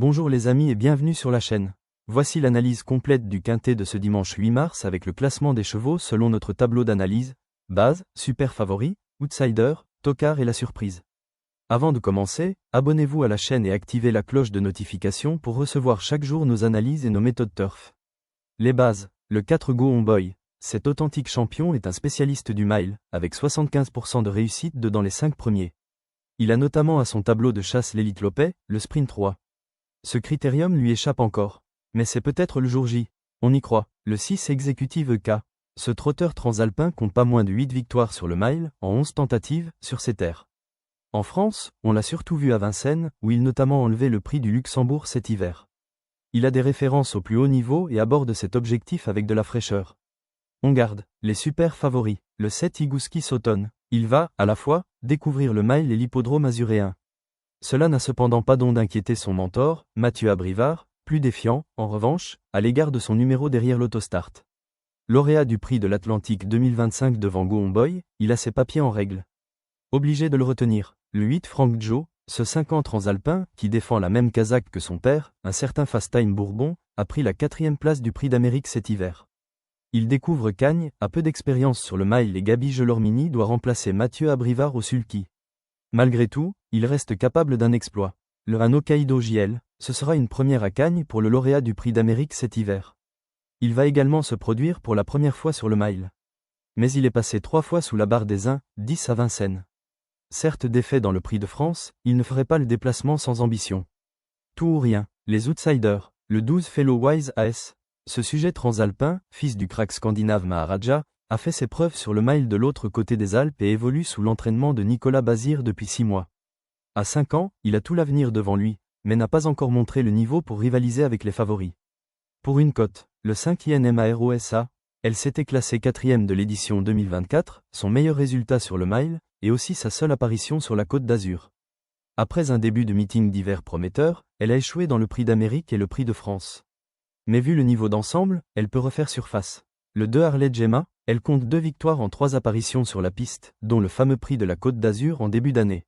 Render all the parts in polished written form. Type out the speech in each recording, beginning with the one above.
Bonjour les amis et bienvenue sur la chaîne. Voici l'analyse complète du quintet de ce dimanche 8 mars avec le classement des chevaux selon notre tableau d'analyse, base, super favori, outsider, tocard et la surprise. Avant de commencer, abonnez-vous à la chaîne et activez la cloche de notification pour recevoir chaque jour nos analyses et nos méthodes turf. Les bases, le 4 Go On Boy. Cet authentique champion est un spécialiste du mile, avec 75% de réussite dans les 5 premiers. Il a notamment à son tableau de chasse l'élite Lopet, le sprint 3. Ce critérium lui échappe encore. Mais c'est peut-être le jour J. On y croit. Le 6 Executive EK. Ce trotteur transalpin compte pas moins de 8 victoires sur le mile, en 11 tentatives, sur ses terres. En France, on l'a surtout vu à Vincennes, où il notamment enlevé le prix du Luxembourg cet hiver. Il a des références au plus haut niveau et aborde cet objectif avec de la fraîcheur. On garde les super favoris. Le 7 Igouski Sautonne. Il va, à la fois, découvrir le mile et l'hippodrome azuréen. Cela n'a cependant pas don d'inquiéter son mentor, Mathieu Abrivard, plus défiant, en revanche, à l'égard de son numéro derrière l'autostart. Lauréat du prix de l'Atlantique 2025 devant Go On Boy, il a ses papiers en règle. Obligé de le retenir, le 8 Frank Joe, ce 5 ans transalpin, qui défend la même casaque que son père, un certain Fast Time Bourbon, a pris la 4e place du prix d'Amérique cet hiver. Il découvre Cagnes, a peu d'expérience sur le mile et Gabi Gelormini doit remplacer Mathieu Abrivard au sulky. Malgré tout, il reste capable d'un exploit. Le Hokkaido JL, ce sera une première à Cagnes pour le lauréat du prix d'Amérique cet hiver. Il va également se produire pour la première fois sur le mile. Mais il est passé 3 fois sous la barre des 1,10 à Vincennes. Certes défait dans le prix de France, il ne ferait pas le déplacement sans ambition. Tout ou rien, les outsiders, le 12 Fellow Wise AS. Ce sujet transalpin, fils du crack scandinave Maharaja, a fait ses preuves sur le mile de l'autre côté des Alpes et évolue sous l'entraînement de Nicolas Bazir depuis 6 mois. À 5 ans, il a tout l'avenir devant lui, mais n'a pas encore montré le niveau pour rivaliser avec les favoris. Pour une cote, le 5 INMAROSA, elle s'était classée 4e de l'édition 2024, son meilleur résultat sur le mile, et aussi sa seule apparition sur la Côte d'Azur. Après un début de meeting d'hiver prometteur, elle a échoué dans le prix d'Amérique et le prix de France. Mais vu le niveau d'ensemble, elle peut refaire surface. Le 2 Harley Gemma, elle compte 2 victoires en 3 apparitions sur la piste, dont le fameux prix de la Côte d'Azur en début d'année.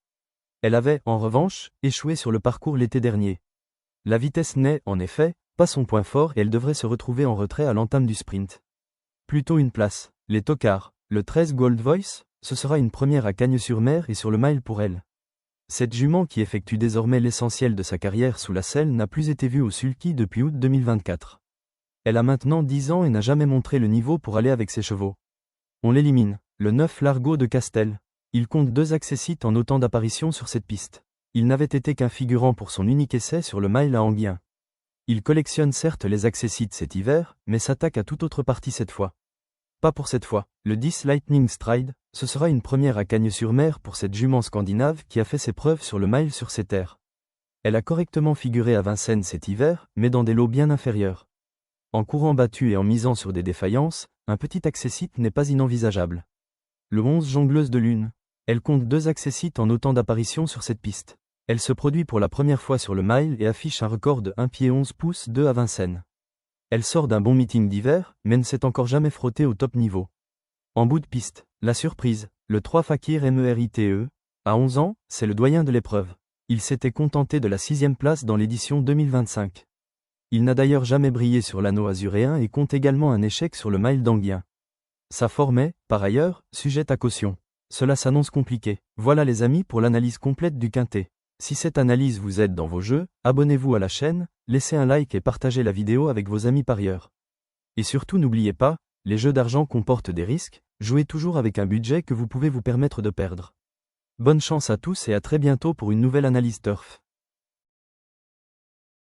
Elle avait, en revanche, échoué sur le parcours l'été dernier. La vitesse n'est, en effet, pas son point fort et elle devrait se retrouver en retrait à l'entame du sprint. Plutôt une place. Les tocards, le 13 Gold Voice, ce sera une première à Cagnes-sur-Mer et sur le mile pour elle. Cette jument qui effectue désormais l'essentiel de sa carrière sous la selle n'a plus été vue au sulky depuis août 2024. Elle a maintenant 10 ans et n'a jamais montré le niveau pour aller avec ses chevaux. On l'élimine, le 9 Largo de Castel. Il compte 2 accessites en autant d'apparitions sur cette piste. Il n'avait été qu'un figurant pour son unique essai sur le mile à Anguien. Il collectionne certes les accessites cet hiver, mais s'attaque à toute autre partie cette fois. Pas pour cette fois, le 10 Lightning Stride, ce sera une première à Cagnes-sur-Mer pour cette jument scandinave qui a fait ses preuves sur le mile sur ses terres. Elle a correctement figuré à Vincennes cet hiver, mais dans des lots bien inférieurs. En courant battu et en misant sur des défaillances, un petit accessite n'est pas inenvisageable. Le 11 Jongleuse de Lune. Elle compte 2 accessites en autant d'apparitions sur cette piste. Elle se produit pour la première fois sur le mile et affiche un record de 1 pied 11 pouces 2 à Vincennes. Elle sort d'un bon meeting d'hiver, mais ne s'est encore jamais frottée au top niveau. En bout de piste, la surprise, le 3 Fakir MERITE. À 11 ans, c'est le doyen de l'épreuve. Il s'était contenté de la 6e place dans l'édition 2025. Il n'a d'ailleurs jamais brillé sur l'anneau azuréen et compte également un échec sur le mile d'Anguien. Sa forme est, par ailleurs, sujette à caution. Cela s'annonce compliqué. Voilà les amis pour l'analyse complète du quintet. Si cette analyse vous aide dans vos jeux, abonnez-vous à la chaîne, laissez un like et partagez la vidéo avec vos amis parieurs. Et surtout n'oubliez pas, les jeux d'argent comportent des risques, jouez toujours avec un budget que vous pouvez vous permettre de perdre. Bonne chance à tous et à très bientôt pour une nouvelle analyse turf.